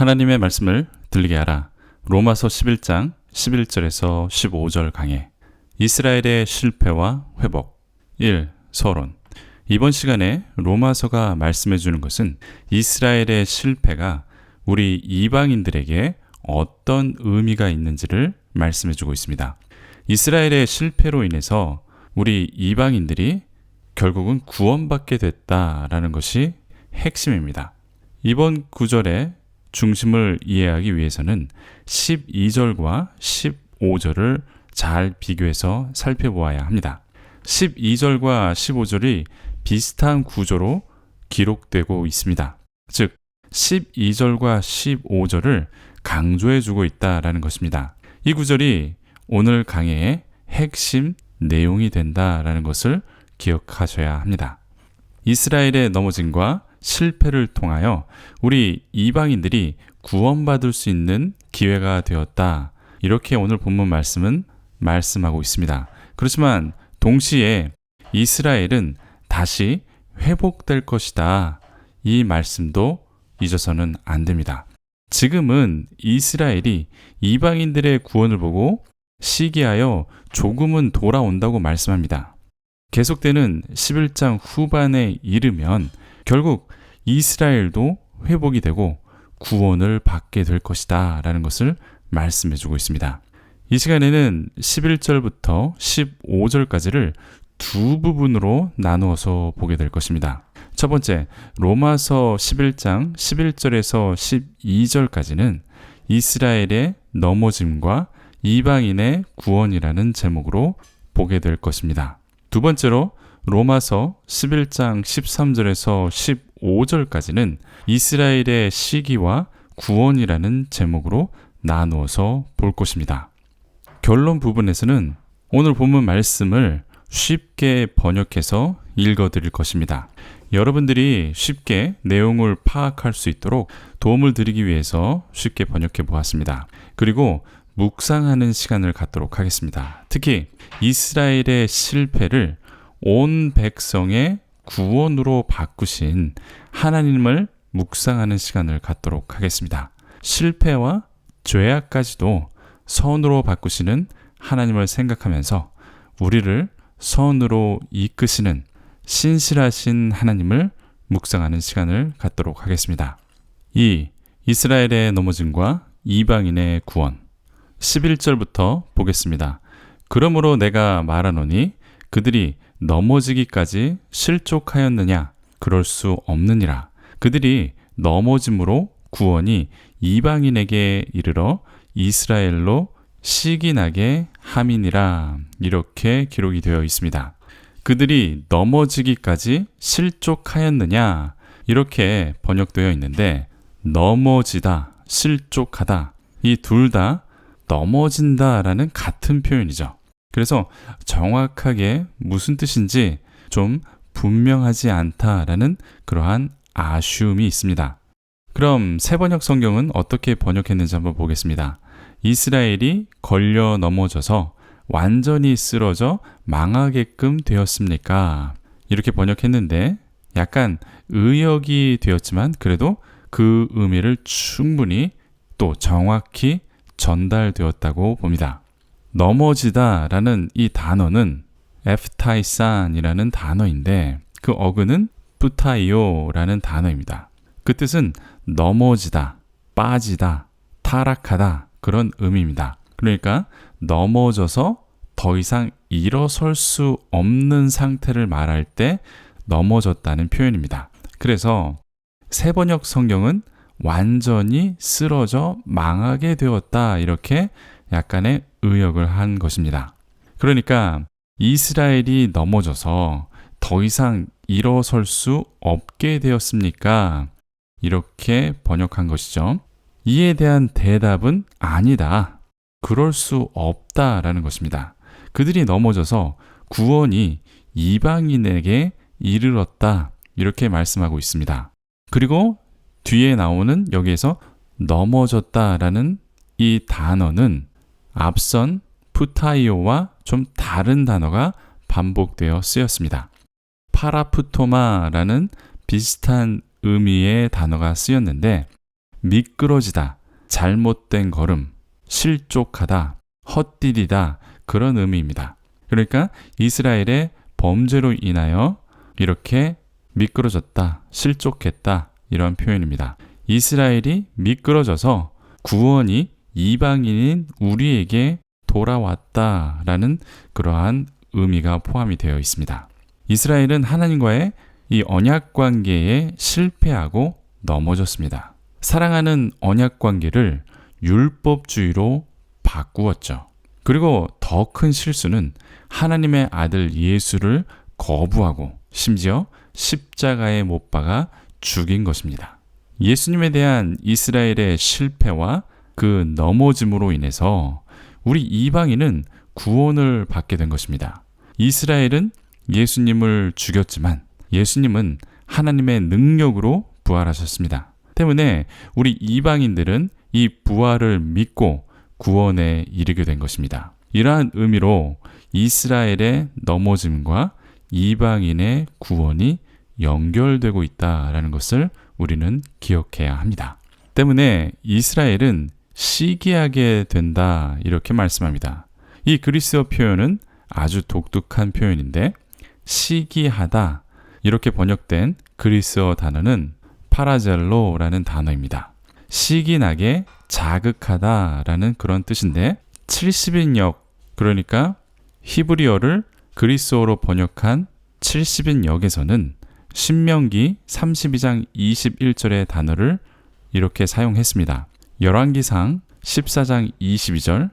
하나님의 말씀을 들리게 하라. 로마서 11장 11절에서 15절 강해. 이스라엘의 실패와 회복. 1. 서론. 이번 시간에 로마서가 말씀해 주는 것은 이스라엘의 실패가 우리 이방인들에게 어떤 의미가 있는지를 말씀해 주고 있습니다. 이스라엘의 실패로 인해서 우리 이방인들이 결국은 구원받게 됐다라는 것이 핵심입니다. 이번 구절의 중심을 이해하기 위해서는 12절과 15절을 잘 비교해서 살펴보아야 합니다. 12절과 15절이 비슷한 구조로 기록되고 있습니다. 즉, 12절과 15절을 강조해주고 있다라는 것입니다. 이 구절이 오늘 강해의 핵심 내용이 된다라는 것을 기억하셔야 합니다. 이스라엘의 넘어짐과 실패를 통하여 우리 이방인들이 구원받을 수 있는 기회가 되었다. 이렇게 오늘 본문 말씀은 말씀하고 있습니다. 그렇지만 동시에 이스라엘은 다시 회복될 것이다. 이 말씀도 잊어서는 안 됩니다. 지금은 이스라엘이 이방인들의 구원을 보고 시기하여 조금은 돌아온다고 말씀합니다. 계속되는 11장 후반에 이르면 결국 이스라엘도 회복이 되고 구원을 받게 될 것이다 라는 것을 말씀해 주고 있습니다. 이 시간에는 11절부터 15절까지를 두 부분으로 나누어서 보게 될 것입니다. 첫 번째, 로마서 11장 11절에서 12절까지는 이스라엘의 넘어짐과 이방인의 구원이라는 제목으로 보게 될 것입니다. 두 번째로 로마서 11장 13절에서 15절까지는 이스라엘의 시기와 구원이라는 제목으로 나누어서 볼 것입니다. 결론 부분에서는 오늘 본문 말씀을 쉽게 번역해서 읽어드릴 것입니다. 여러분들이 쉽게 내용을 파악할 수 있도록 도움을 드리기 위해서 쉽게 번역해 보았습니다. 그리고 묵상하는 시간을 갖도록 하겠습니다. 특히 이스라엘의 실패를 온 백성의 구원으로 바꾸신 하나님을 묵상하는 시간을 갖도록 하겠습니다. 실패와 죄악까지도 선으로 바꾸시는 하나님을 생각하면서 우리를 선으로 이끄시는 신실하신 하나님을 묵상하는 시간을 갖도록 하겠습니다. 2. 이스라엘의 넘어짐과 이방인의 구원. 11절부터 보겠습니다. 그러므로 내가 말하노니 그들이 넘어지기까지 실족하였느냐? 그럴 수 없느니라. 그들이 넘어짐으로 구원이 이방인에게 이르러 이스라엘로 시기나게 함이니라. 이렇게 기록이 되어 있습니다. 그들이 넘어지기까지 실족하였느냐? 이렇게 번역되어 있는데 넘어지다, 실족하다 이 둘 다 넘어진다라는 같은 표현이죠. 그래서 정확하게 무슨 뜻인지 좀 분명하지 않다라는 그러한 아쉬움이 있습니다. 그럼 세번역 성경은 어떻게 번역했는지 한번 보겠습니다. 이스라엘이 걸려 넘어져서 완전히 쓰러져 망하게끔 되었습니까? 이렇게 번역했는데 약간 의역이 되었지만 그래도 그 의미를 충분히 또 정확히 전달되었다고 봅니다. 넘어지다라는 이 단어는 에프타이산이라는 단어인데 그 어근은 푸타이오라는 단어입니다. 그 뜻은 넘어지다, 빠지다, 타락하다 그런 의미입니다. 그러니까 넘어져서 더 이상 일어설 수 없는 상태를 말할 때 넘어졌다는 표현입니다. 그래서 세번역 성경은 완전히 쓰러져 망하게 되었다 이렇게 약간의 의역을 한 것입니다. 그러니까 이스라엘이 넘어져서 더 이상 일어설 수 없게 되었습니까? 이렇게 번역한 것이죠. 이에 대한 대답은 아니다. 그럴 수 없다라는 것입니다. 그들이 넘어져서 구원이 이방인에게 이르렀다. 이렇게 말씀하고 있습니다. 그리고 뒤에 나오는 여기에서 넘어졌다라는 이 단어는 앞선 푸타이오와 좀 다른 단어가 반복되어 쓰였습니다. 파라푸토마라는 비슷한 의미의 단어가 쓰였는데 미끄러지다, 잘못된 걸음, 실족하다, 헛디디다 그런 의미입니다. 그러니까 이스라엘의 범죄로 인하여 이렇게 미끄러졌다, 실족했다 이런 표현입니다. 이스라엘이 미끄러져서 구원이 이방인인 우리에게 돌아왔다라는 그러한 의미가 포함이 되어 있습니다. 이스라엘은 하나님과의 이 언약 관계에 실패하고 넘어졌습니다. 사랑하는 언약 관계를 율법주의로 바꾸었죠. 그리고 더 큰 실수는 하나님의 아들 예수를 거부하고 심지어 십자가에 못 박아 죽인 것입니다. 예수님에 대한 이스라엘의 실패와 그 넘어짐으로 인해서 우리 이방인은 구원을 받게 된 것입니다. 이스라엘은 예수님을 죽였지만 예수님은 하나님의 능력으로 부활하셨습니다. 때문에 우리 이방인들은 이 부활을 믿고 구원에 이르게 된 것입니다. 이러한 의미로 이스라엘의 넘어짐과 이방인의 구원이 연결되고 있다는 것을 우리는 기억해야 합니다. 때문에 이스라엘은 시기하게 된다 이렇게 말씀합니다. 이 그리스어 표현은 아주 독특한 표현인데 시기하다 이렇게 번역된 그리스어 단어는 파라젤로라는 단어입니다. 시기나게 자극하다라는 그런 뜻인데 70인역 그러니까 히브리어를 그리스어로 번역한 70인역에서는 신명기 32장 21절의 단어를 이렇게 사용했습니다. 열왕기상 14장 22절,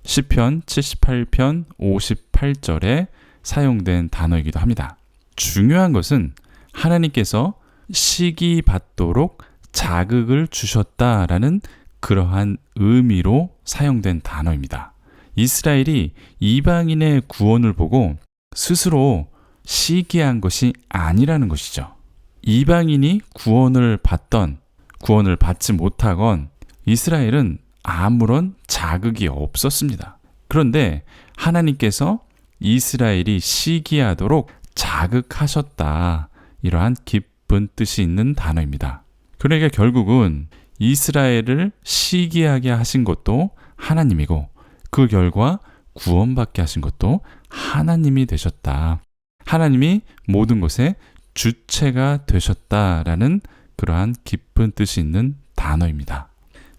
시편 78편 58절에 사용된 단어이기도 합니다. 중요한 것은 하나님께서 시기 받도록 자극을 주셨다라는 그러한 의미로 사용된 단어입니다. 이스라엘이 이방인의 구원을 보고 스스로 시기한 것이 아니라는 것이죠. 이방인이 구원을 받던, 구원을 받지 못하건 이스라엘은 아무런 자극이 없었습니다. 그런데 하나님께서 이스라엘이 시기하도록 자극하셨다. 이러한 깊은 뜻이 있는 단어입니다. 그러니까 결국은 이스라엘을 시기하게 하신 것도 하나님이고 그 결과 구원받게 하신 것도 하나님이 되셨다. 하나님이 모든 것의 주체가 되셨다라는 그러한 깊은 뜻이 있는 단어입니다.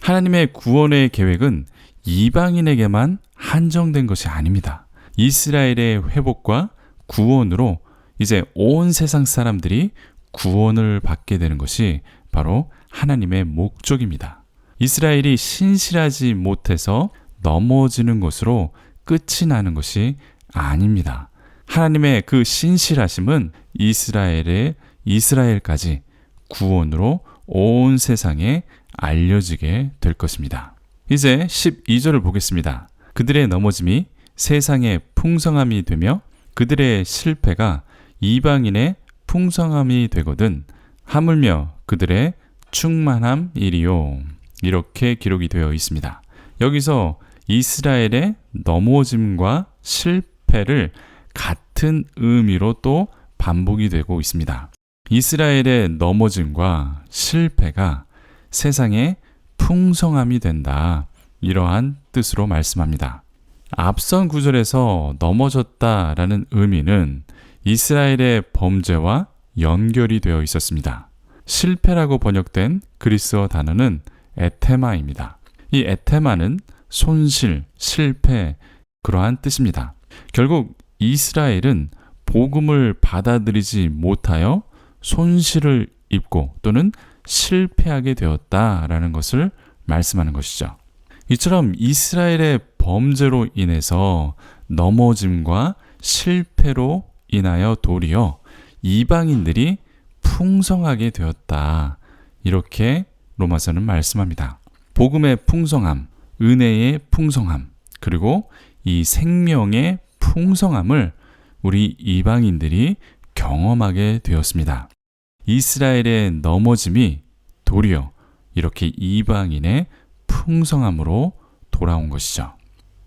하나님의 구원의 계획은 이방인에게만 한정된 것이 아닙니다. 이스라엘의 회복과 구원으로 이제 온 세상 사람들이 구원을 받게 되는 것이 바로 하나님의 목적입니다. 이스라엘이 신실하지 못해서 넘어지는 것으로 끝이 나는 것이 아닙니다. 하나님의 그 신실하심은 이스라엘까지 구원으로 온 세상에 알려지게 될 것입니다. 이제 12절을 보겠습니다. 그들의 넘어짐이 세상의 풍성함이 되며 그들의 실패가 이방인의 풍성함이 되거든 하물며 그들의 충만함이리요. 이렇게 기록이 되어 있습니다. 여기서 이스라엘의 넘어짐과 실패를 같은 의미로 또 반복이 되고 있습니다. 이스라엘의 넘어짐과 실패가 세상의 풍성함이 된다. 이러한 뜻으로 말씀합니다. 앞선 구절에서 넘어졌다라는 의미는 이스라엘의 범죄와 연결이 되어 있었습니다. 실패라고 번역된 그리스어 단어는 에테마입니다. 이 에테마는 손실, 실패 그러한 뜻입니다. 결국 이스라엘은 복음을 받아들이지 못하여 손실을 입고 또는 실패하게 되었다라는 것을 말씀하는 것이죠. 이처럼 이스라엘의 범죄로 인해서 넘어짐과 실패로 인하여 도리어 이방인들이 풍성하게 되었다. 이렇게 로마서는 말씀합니다. 복음의 풍성함, 은혜의 풍성함, 그리고 이 생명의 풍성함을 우리 이방인들이 경험하게 되었습니다. 이스라엘의 넘어짐이 도리어 이렇게 이방인의 풍성함으로 돌아온 것이죠.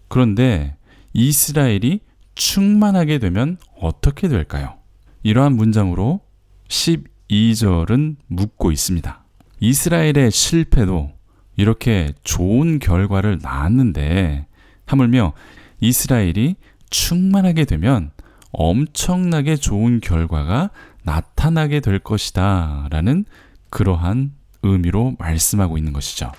그런데 이스라엘이 충만하게 되면 어떻게 될까요? 이러한 문장으로 12절은 묻고 있습니다. 이스라엘의 실패도 이렇게 좋은 결과를 낳았는데 하물며 이스라엘이 충만하게 되면 엄청나게 좋은 결과가 나타나게 될 것이다 라는 그러한 의미로 말씀하고 있는 것이죠.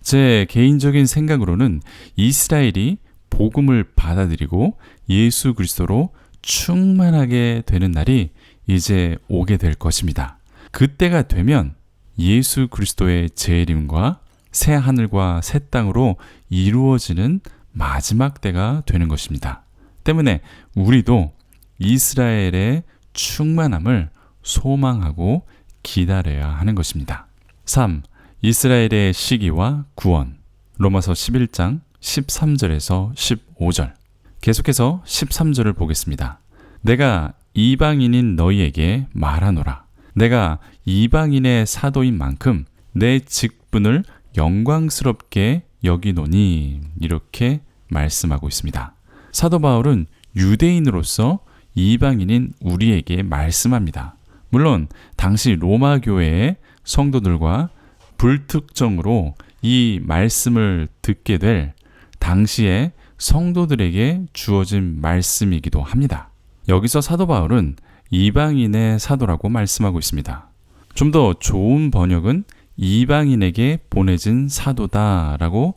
제 개인적인 생각으로는 이스라엘이 복음을 받아들이고 예수 그리스도로 충만하게 되는 날이 이제 오게 될 것입니다. 그때가 되면 예수 그리스도의 재림과 새 하늘과 새 땅으로 이루어지는 마지막 때가 되는 것입니다. 때문에 우리도 이스라엘의 충만함을 소망하고 기다려야 하는 것입니다. 3. 이스라엘의 시기와 구원. 로마서 11장 13절에서 15절. 계속해서 13절을 보겠습니다. 내가 이방인인 너희에게 말하노라. 내가 이방인의 사도인 만큼 내 직분을 영광스럽게 여기노니. 이렇게 말씀하고 있습니다. 사도 바울은 유대인으로서 이방인인 우리에게 말씀합니다. 물론 당시 로마 교회의 성도들과 불특정으로 이 말씀을 듣게 될 당시의 성도들에게 주어진 말씀이기도 합니다. 여기서 사도 바울은 이방인의 사도라고 말씀하고 있습니다. 좀 더 좋은 번역은 이방인에게 보내진 사도다라고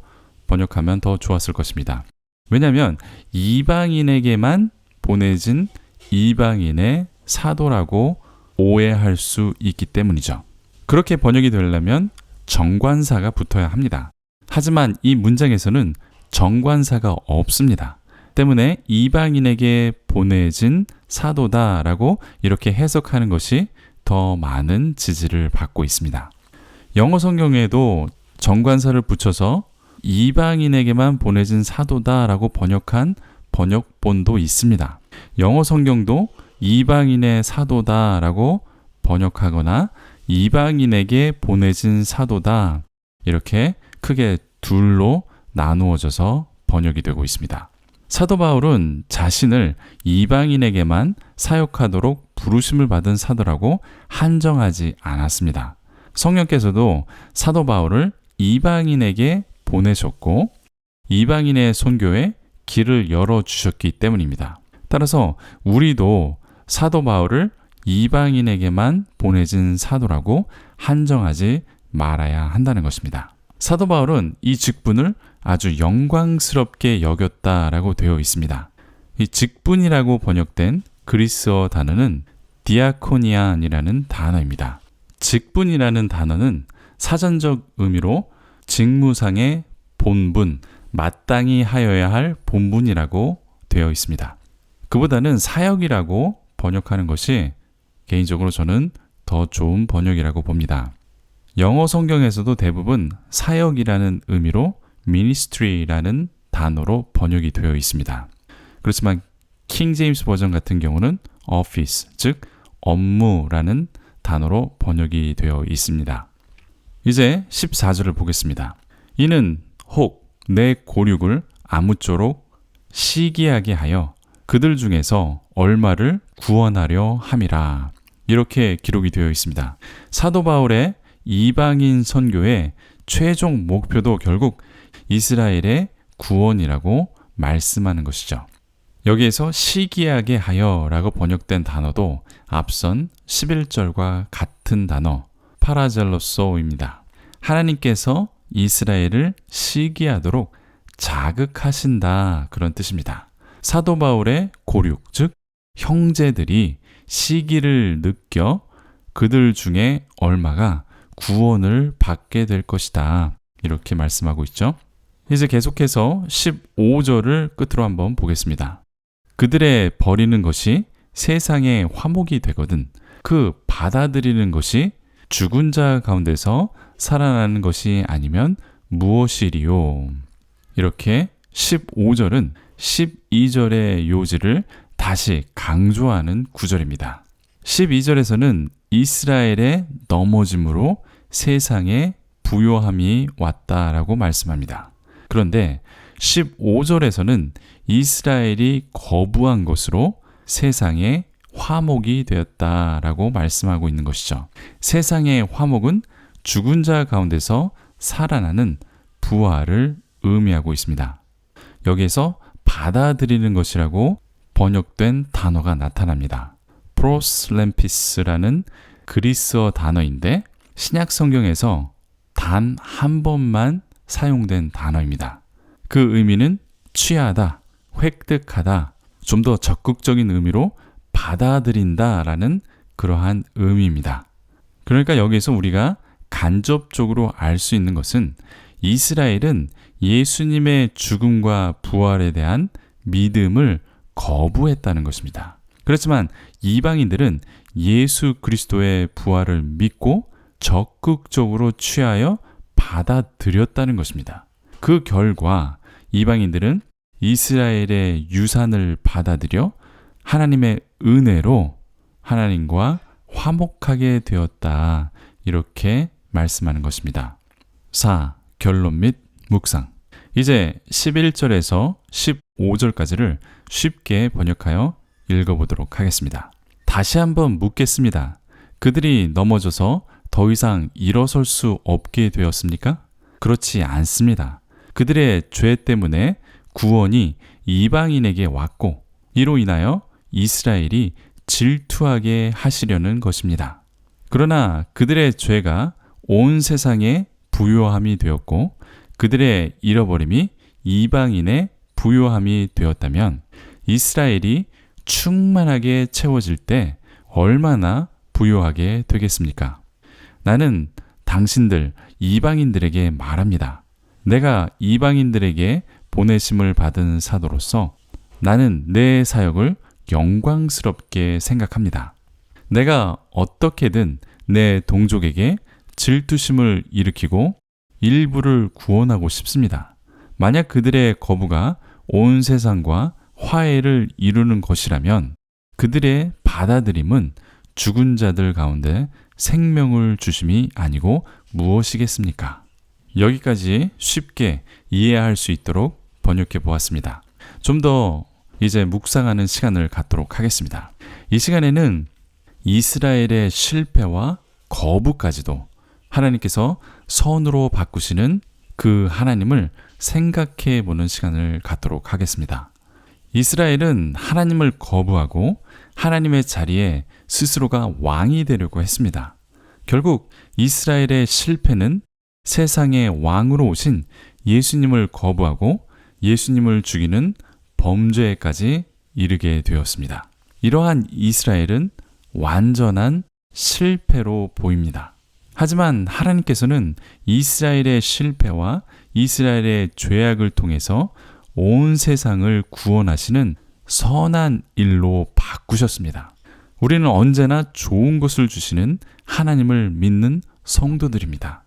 번역하면 더 좋았을 것입니다. 왜냐하면 이방인에게만 보내진 이방인의 사도라고 오해할 수 있기 때문이죠. 그렇게 번역이 되려면 정관사가 붙어야 합니다. 하지만 이 문장에서는 정관사가 없습니다. 때문에 이방인에게 보내진 사도다라고 이렇게 해석하는 것이 더 많은 지지를 받고 있습니다. 영어 성경에도 정관사를 붙여서 이방인에게만 보내진 사도다라고 번역한 번역본도 있습니다. 영어 성경도 이방인의 사도다라고 번역하거나 이방인에게 보내진 사도다 이렇게 크게 둘로 나누어져서 번역이 되고 있습니다. 사도 바울은 자신을 이방인에게만 사역하도록 부르심을 받은 사도라고 한정하지 않았습니다. 성령께서도 사도 바울을 이방인에게 보내셨고 이방인의 선교에 길을 열어주셨기 때문입니다. 따라서 우리도 사도 바울을 이방인에게만 보내진 사도라고 한정하지 말아야 한다는 것입니다. 사도 바울은 이 직분을 아주 영광스럽게 여겼다라고 되어 있습니다. 이 직분이라고 번역된 그리스어 단어는 디아코니안이라는 단어입니다. 직분이라는 단어는 사전적 의미로 직무상의 본분, 마땅히 하여야 할 본분이라고 되어 있습니다. 그보다는 사역이라고 번역하는 것이 개인적으로 저는 더 좋은 번역이라고 봅니다. 영어 성경에서도 대부분 사역이라는 의미로 ministry라는 단어로 번역이 되어 있습니다. 그렇지만 킹 제임스 버전 같은 경우는 office, 즉 업무라는 단어로 번역이 되어 있습니다. 이제 14절을 보겠습니다. 이는 혹 내 고륙을 아무쪼록 시기하게 하여 그들 중에서 얼마를 구원하려 함이라. 이렇게 기록이 되어 있습니다. 사도 바울의 이방인 선교의 최종 목표도 결국 이스라엘의 구원이라고 말씀하는 것이죠. 여기에서 시기하게 하여라고 번역된 단어도 앞선 11절과 같은 단어 파라젤로소입니다. 하나님께서 이스라엘을 시기하도록 자극하신다 그런 뜻입니다. 사도 바울의 고륙 즉 형제들이 시기를 느껴 그들 중에 얼마가 구원을 받게 될 것이다 이렇게 말씀하고 있죠. 이제 계속해서 15절을 끝으로 한번 보겠습니다. 그들의 버리는 것이 세상의 화목이 되거든 그 받아들이는 것이 죽은 자 가운데서 살아나는 것이 아니면 무엇이리요. 이렇게 15절은 12절의 요지를 다시 강조하는 구절입니다. 12절에서는 이스라엘의 넘어짐으로 세상에 부요함이 왔다라고 말씀합니다. 그런데 15절에서는 이스라엘이 거부한 것으로 세상에 화목이 되었다라고 말씀하고 있는 것이죠. 세상의 화목은 죽은 자 가운데서 살아나는 부활을 의미하고 있습니다. 여기에서 받아들이는 것이라고 번역된 단어가 나타납니다. 프로슬램피스라는 그리스어 단어인데 신약 성경에서 단 한 번만 사용된 단어입니다. 그 의미는 취하다, 획득하다, 좀 더 적극적인 의미로 받아들인다라는 그러한 의미입니다. 그러니까 여기에서 우리가 간접적으로 알 수 있는 것은 이스라엘은 예수님의 죽음과 부활에 대한 믿음을 거부했다는 것입니다. 그렇지만 이방인들은 예수 그리스도의 부활을 믿고 적극적으로 취하여 받아들였다는 것입니다. 그 결과 이방인들은 이스라엘의 유산을 받아들여 하나님의 은혜로 하나님과 화목하게 되었다. 이렇게 말씀하는 것입니다. 4. 결론 및 묵상. 이제 11절에서 15절까지를 쉽게 번역하여 읽어보도록 하겠습니다. 다시 한번 묻겠습니다. 그들이 넘어져서 더 이상 일어설 수 없게 되었습니까? 그렇지 않습니다. 그들의 죄 때문에 구원이 이방인에게 왔고 이로 인하여 이스라엘이 질투하게 하시려는 것입니다. 그러나 그들의 죄가 온 세상에 부요함이 되었고 그들의 잃어버림이 이방인의 부요함이 되었다면 이스라엘이 충만하게 채워질 때 얼마나 부요하게 되겠습니까? 나는 당신들 이방인들에게 말합니다. 내가 이방인들에게 보내심을 받은 사도로서 나는 내 사역을 영광스럽게 생각합니다. 내가 어떻게든 내 동족에게 질투심을 일으키고 일부를 구원하고 싶습니다. 만약 그들의 거부가 온 세상과 화해를 이루는 것이라면 그들의 받아들임은 죽은 자들 가운데 생명을 주심이 아니고 무엇이겠습니까? 여기까지 쉽게 이해할 수 있도록 번역해 보았습니다. 좀 더 이제 묵상하는 시간을 갖도록 하겠습니다. 이 시간에는 이스라엘의 실패와 거부까지도 하나님께서 선으로 바꾸시는 그 하나님을 생각해 보는 시간을 갖도록 하겠습니다. 이스라엘은 하나님을 거부하고 하나님의 자리에 스스로가 왕이 되려고 했습니다. 결국 이스라엘의 실패는 세상의 왕으로 오신 예수님을 거부하고 예수님을 죽이는 범죄까지 이르게 되었습니다. 이러한 이스라엘은 완전한 실패로 보입니다. 하지만 하나님께서는 이스라엘의 실패와 이스라엘의 죄악을 통해서 온 세상을 구원하시는 선한 일로 바꾸셨습니다. 우리는 언제나 좋은 것을 주시는 하나님을 믿는 성도들입니다.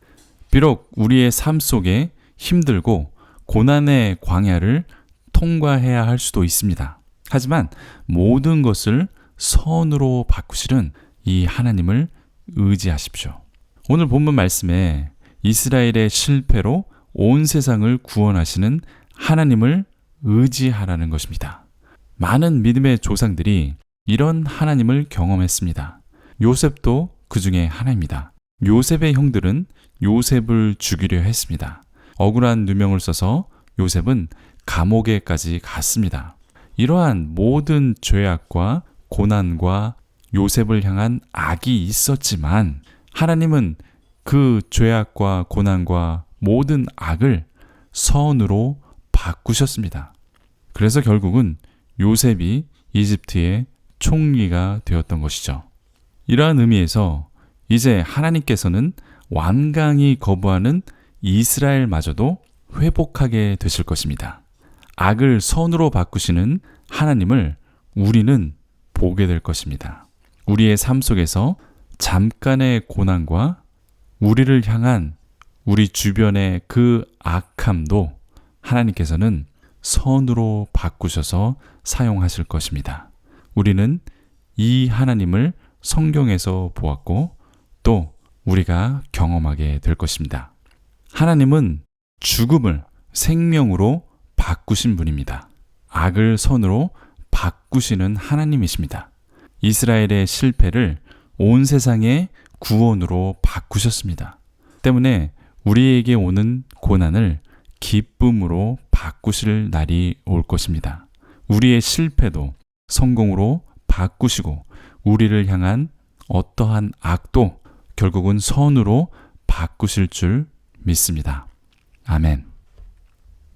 비록 우리의 삶 속에 힘들고 고난의 광야를 통과해야 할 수도 있습니다. 하지만 모든 것을 선으로 바꾸시는 이 하나님을 의지하십시오. 오늘 본문 말씀에 이스라엘의 실패로 온 세상을 구원하시는 하나님을 의지하라는 것입니다. 많은 믿음의 조상들이 이런 하나님을 경험했습니다. 요셉도 그 중에 하나입니다. 요셉의 형들은 요셉을 죽이려 했습니다. 억울한 누명을 써서 요셉은 감옥에까지 갔습니다. 이러한 모든 죄악과 고난과 요셉을 향한 악이 있었지만 하나님은 그 죄악과 고난과 모든 악을 선으로 바꾸셨습니다. 그래서 결국은 요셉이 이집트의 총리가 되었던 것이죠. 이러한 의미에서 이제 하나님께서는 완강히 거부하는 이스라엘마저도 회복하게 되실 것입니다. 악을 선으로 바꾸시는 하나님을 우리는 보게 될 것입니다. 우리의 삶 속에서 잠깐의 고난과 우리를 향한 우리 주변의 그 악함도 하나님께서는 선으로 바꾸셔서 사용하실 것입니다. 우리는 이 하나님을 성경에서 보았고 또 우리가 경험하게 될 것입니다. 하나님은 죽음을 생명으로 바꾸신 분입니다. 악을 선으로 바꾸시는 하나님이십니다. 이스라엘의 실패를 온 세상의 구원으로 바꾸셨습니다. 때문에 우리에게 오는 고난을 기쁨으로 바꾸실 날이 올 것입니다. 우리의 실패도 성공으로 바꾸시고 우리를 향한 어떠한 악도 결국은 선으로 바꾸실 줄 믿습니다. 아멘.